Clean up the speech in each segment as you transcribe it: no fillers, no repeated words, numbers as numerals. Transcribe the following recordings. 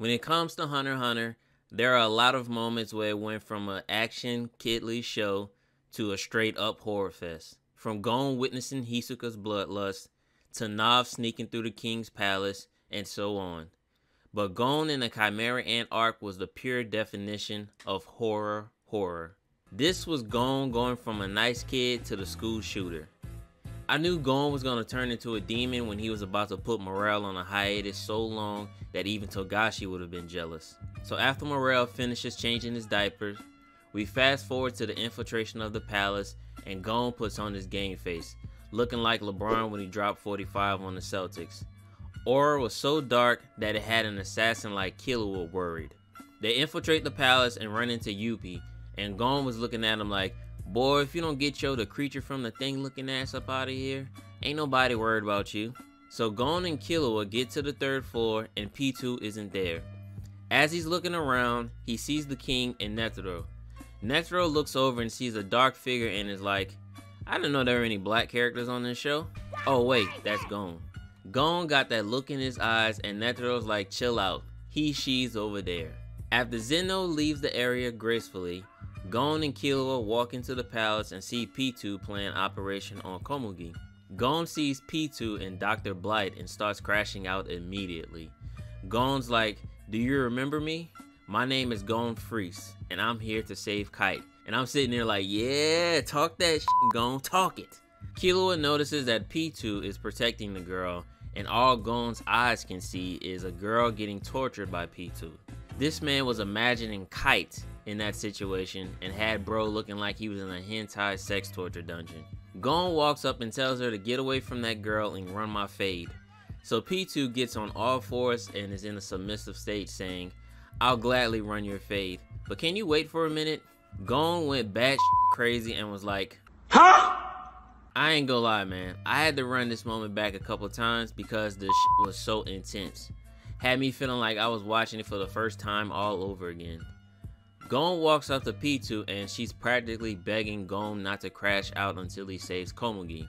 When it comes to Hunter x Hunter, there are a lot of moments where it went from an action kidly show to a straight up horror fest. From Gon witnessing Hisoka's bloodlust, to Nav sneaking through the king's palace, and so on. But Gon in the Chimera Ant arc was the pure definition of horror. This was Gon going from a nice kid to the school shooter. I knew Gon was going to turn into a demon when he was about to put Morel on a hiatus so long that even Togashi would have been jealous. So after Morel finishes changing his diapers, we fast forward to the infiltration of the palace and Gon puts on his game face, looking like LeBron when he dropped 45 on the Celtics. Aura was so dark that it had an assassin like Killua worried. They infiltrate the palace and run into Yuppie, and Gon was looking at him like, boy, if you don't get the creature from the thing looking ass up out of here, ain't nobody worried about you. So Gon and Killua get to the 3rd floor and Pitou isn't there. As he's looking around, he sees the king and Netero. Netero looks over and sees a dark figure and is like, I didn't know there were any black characters on this show. Oh wait, that's Gon. Gon got that look in his eyes and Netero's like, chill out, she's over there. After Zeno leaves the area gracefully, Gon and Killua walk into the palace and see Pitou playing Operation on Komugi. Gon sees Pitou and Dr. Blight and starts crashing out immediately. Gon's like, do you remember me? My name is Gon Freese, and I'm here to save Kite. And I'm sitting there like, yeah, talk that shit, Gon, talk it. Killua notices that Pitou is protecting the girl, and all Gon's eyes can see is a girl getting tortured by Pitou. This man was imagining Kite in that situation and had bro looking like he was in a hentai sex torture dungeon. Gon walks up and tells her to get away from that girl and run my fade. So Pitou gets on all fours and is in a submissive state saying, I'll gladly run your fade, but can you wait for a minute? Gon went batshit crazy and was like, huh? I ain't gonna lie, man, I had to run this moment back a couple times because the shit was so intense. Had me feeling like I was watching it for the first time all over again. Gon walks up to Pitou and she's practically begging Gon not to crash out until he saves Komugi.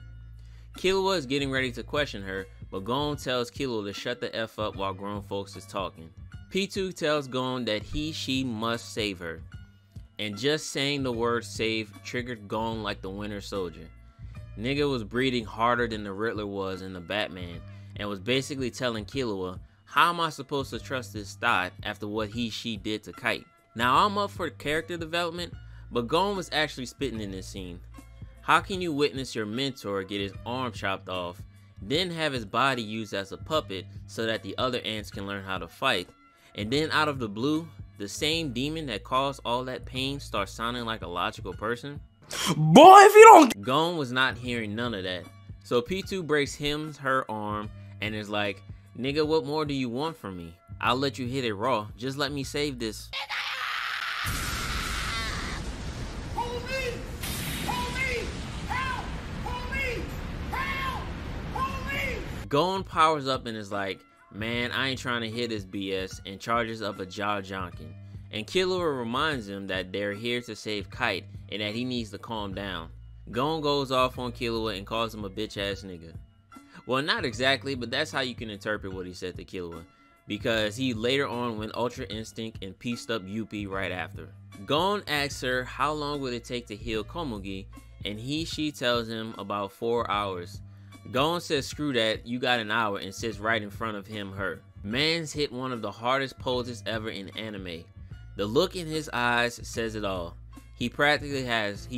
Killua is getting ready to question her, but Gon tells Killua to shut the F up while grown folks is talking. Pitou tells Gon that she must save her. And just saying the word save triggered Gon like the Winter Soldier. Nigga was breathing harder than the Riddler was in the Batman and was basically telling Killua, how am I supposed to trust this thought after what she did to Kite? Now I'm up for character development, but Gon was actually spitting in this scene. How can you witness your mentor get his arm chopped off, then have his body used as a puppet so that the other ants can learn how to fight, and then out of the blue, the same demon that caused all that pain starts sounding like a logical person? Boy, if you don't... Gon was not hearing none of that. So Pitou breaks her arm and is like, nigga, what more do you want from me? I'll let you hit it raw. Just let me save this. Gon powers up and is like, man, I ain't trying to hit this BS, and charges up a jaw jonkin. And Killua reminds him that they're here to save Kite and that he needs to calm down. Gon goes off on Killua and calls him a bitch ass nigga. Well, not exactly, but that's how you can interpret what he said to Killua, because he later on went Ultra Instinct and pieced up Yuppie right after. Gon asks her how long would it take to heal Komugi, and she tells him about 4 hours. Gon says screw that, you got an hour, and sits right in front of her. Man's hit one of the hardest poses ever in anime. The look in his eyes says it all. He practically has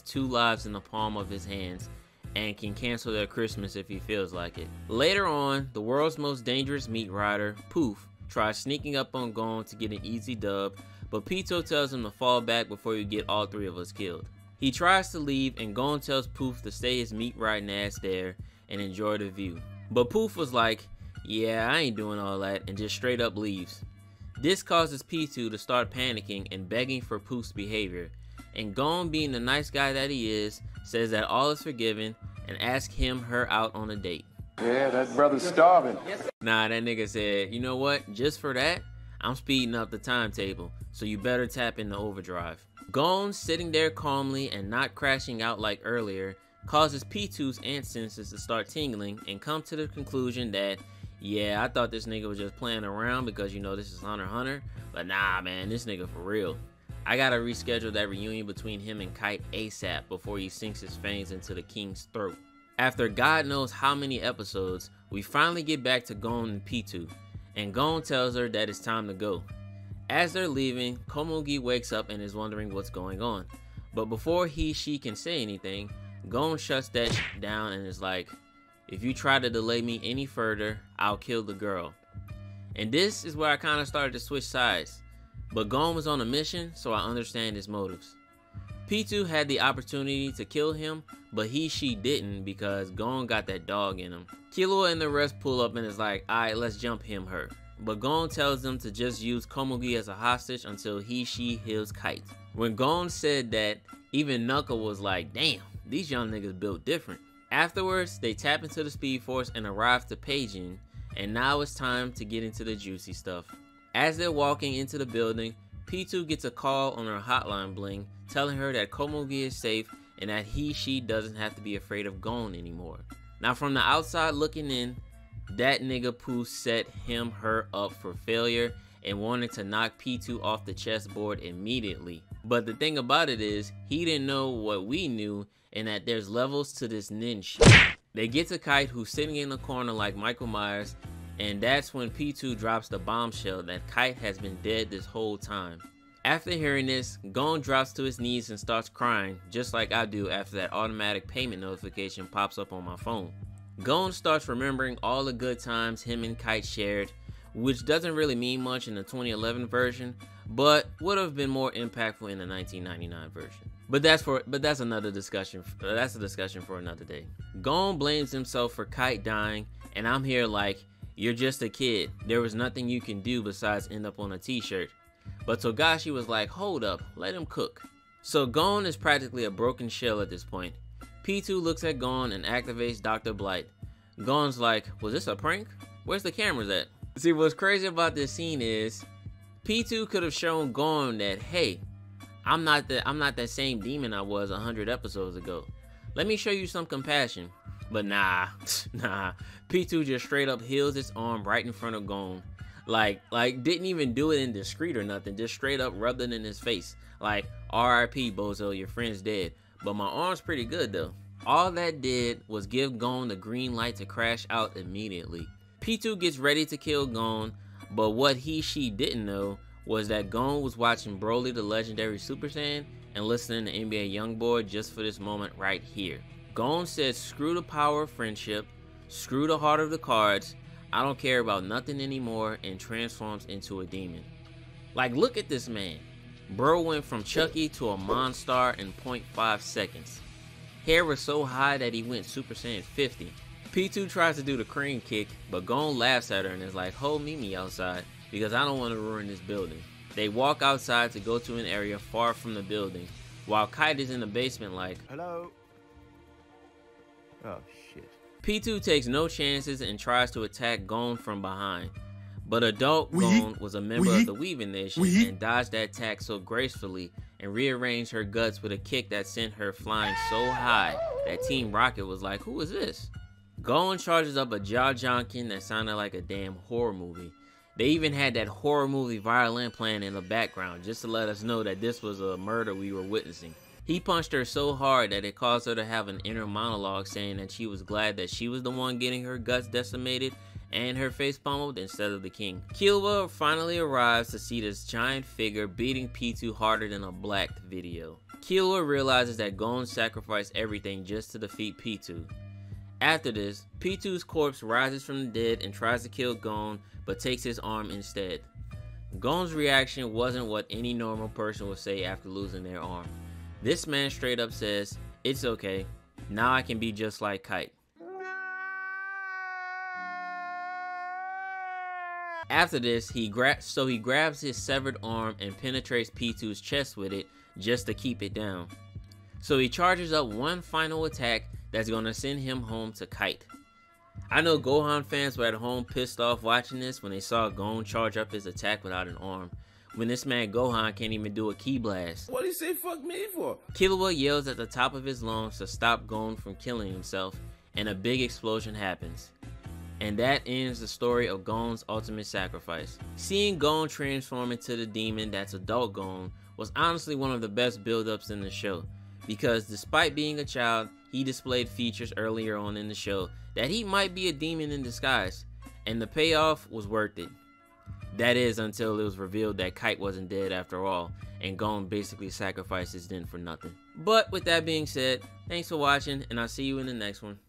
2 lives in the palm of his hands and can cancel their Christmas if he feels like it. Later on, the world's most dangerous meat rider, Poof, tries sneaking up on Gon to get an easy dub, but Pitou tells him to fall back before you get all 3 of us killed. He tries to leave and Gon tells Poof to stay his meat riding ass there and enjoy the view. But Poof was like, yeah, I ain't doing all that, and just straight up leaves. This causes Pitou to start panicking and begging for Poof's behavior, and Gon, being the nice guy that he is, says that all is forgiven and asks her out on a date. Yeah, that brother's starving. Nah, that nigga said, you know what, just for that, I'm speeding up the timetable, so you better tap into overdrive. Gon, sitting there calmly and not crashing out like earlier, causes Pitou's ant senses to start tingling and come to the conclusion that Yeah, I thought this nigga was just playing around because you know this is Hunter x Hunter, but nah man, this nigga for real. I gotta reschedule that reunion between him and Kite ASAP before he sinks his fangs into the king's throat. After God knows how many episodes, we finally get back to Gon and Pitou, and Gon tells her that it's time to go. As they're leaving, Komugi wakes up and is wondering what's going on. But before she can say anything, Gon shuts that shit down and is like, if you try to delay me any further, I'll kill the girl. And this is where I kind of started to switch sides. But Gon was on a mission, so I understand his motives. Pitou had the opportunity to kill him, but she didn't because Gon got that dog in him. Killua and the rest pull up and is like, alright, let's jump her. But Gon tells them to just use Komugi as a hostage until she heals Kite. When Gon said that, even Knuckle was like, damn, these young niggas built different. Afterwards, they tap into the Speed Force and arrive to Peijin, and now it's time to get into the juicy stuff. As they're walking into the building, Pitou gets a call on her hotline bling, telling her that Komugi is safe and that she doesn't have to be afraid of Gon anymore. Now from the outside looking in, that nigga Pooh set her up for failure and wanted to knock Pitou off the chessboard immediately. But the thing about it is, he didn't know what we knew, and that there's levels to this ninja. They get to Kite, who's sitting in the corner like Michael Myers, and that's when Pitou drops the bombshell that Kite has been dead this whole time. After hearing this, Gon drops to his knees and starts crying, just like I do after that automatic payment notification pops up on my phone. Gon starts remembering all the good times him and Kite shared, which doesn't really mean much in the 2011 version, but would have been more impactful in the 1999 version. But that's another discussion. That's a discussion for another day. Gon blames himself for Kite dying, and I'm here like, you're just a kid. There was nothing you can do besides end up on a t-shirt. But Togashi was like, hold up, let him cook. So Gon is practically a broken shell at this point. Pitou looks at Gon and activates Dr. Blight. Gon's like, was this a prank? Where's the cameras at? See, what's crazy about this scene is, Pitou could have shown Gon that, hey, I'm not that same demon I was 100 episodes ago. Let me show you some compassion. But nah, Pitou just straight up heals his arm right in front of Gon. Like didn't even do it in discreet or nothing, just straight up rubbed it in his face. Like, RIP Bozo, your friend's dead. But my arm's pretty good though. All that did was give Gon the green light to crash out immediately. Pitou gets ready to kill Gon, but what she didn't know was that Gon was watching Broly the Legendary Super Saiyan and listening to NBA Youngboy just for this moment right here. Gon said screw the power of friendship, screw the heart of the cards, I don't care about nothing anymore, and transforms into a demon. Like, look at this man. Bro went from Chucky to a Monstar in 0.5 seconds. Hair was so high that he went Super Saiyan 50. Pitou tries to do the crane kick, but Gon laughs at her and is like, ho, meet me outside, because I don't want to ruin this building. They walk outside to go to an area far from the building, while Kite is in the basement like, hello? Oh shit. Pitou takes no chances and tries to attack Gon from behind. But adult Gon was a member of the Weaving Nation and dodged that attack so gracefully and rearranged her guts with a kick that sent her flying so high that Team Rocket was like, who is this? Gon charges up a jaw jonkin that sounded like a damn horror movie. They even had that horror movie violin playing in the background just to let us know that this was a murder we were witnessing. He punched her so hard that it caused her to have an inner monologue saying that she was glad that she was the one getting her guts decimated and her face pummeled instead of the king. Killua finally arrives to see this giant figure beating Pitou harder than a Blacked video. Killua realizes that Gon sacrificed everything just to defeat Pitou. After this, Pitou's corpse rises from the dead and tries to kill Gon, but takes his arm instead. Gon's reaction wasn't what any normal person would say after losing their arm. This man straight up says, it's okay, now I can be just like Kite. After this, he grabs his severed arm and penetrates Pitou's chest with it just to keep it down. So he charges up one final attack that's gonna send him home to Kite. I know Gohan fans were at home pissed off watching this when they saw Gon charge up his attack without an arm, when this man Gohan can't even do a ki blast. What do you say fuck me for? Killua yells at the top of his lungs to stop Gon from killing himself, and a big explosion happens. And that ends the story of Gon's ultimate sacrifice. Seeing Gon transform into the demon that's adult Gon was honestly one of the best build-ups in the show, because despite being a child, he displayed features earlier on in the show that he might be a demon in disguise, and the payoff was worth it. That is, until it was revealed that Kite wasn't dead after all, and Gon basically sacrificed his den for nothing. But with that being said, thanks for watching, and I'll see you in the next one.